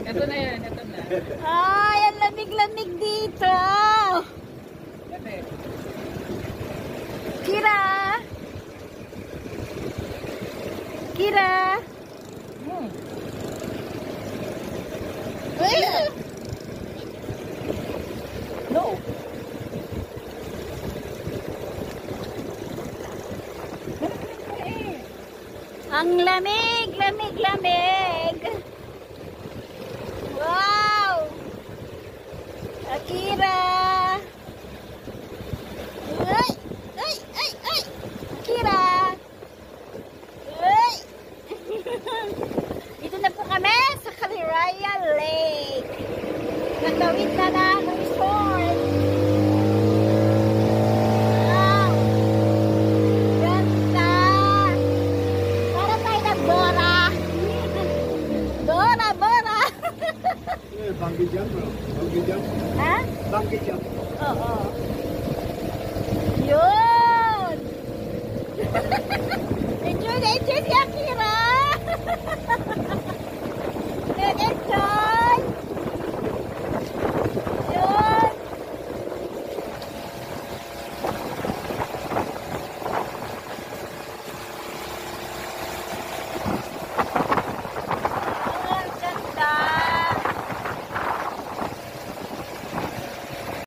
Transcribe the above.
Ito na yan, ito na. Ay, ang lamig-lamig dito. Kira! Kira! No. Ang lamig, lamig, lamig. Wow! Akira! Ay! Ay! Ay! Ay! Akira! Ay! Dito na po kami sa Caliraya Lake. Nagawid na ng resort. Wow! Ganda! Para tayo na Bora. Bora, Bora! Bungee jump, bro. Bungee jump. Ha? Bungee jump. Oo. Yun!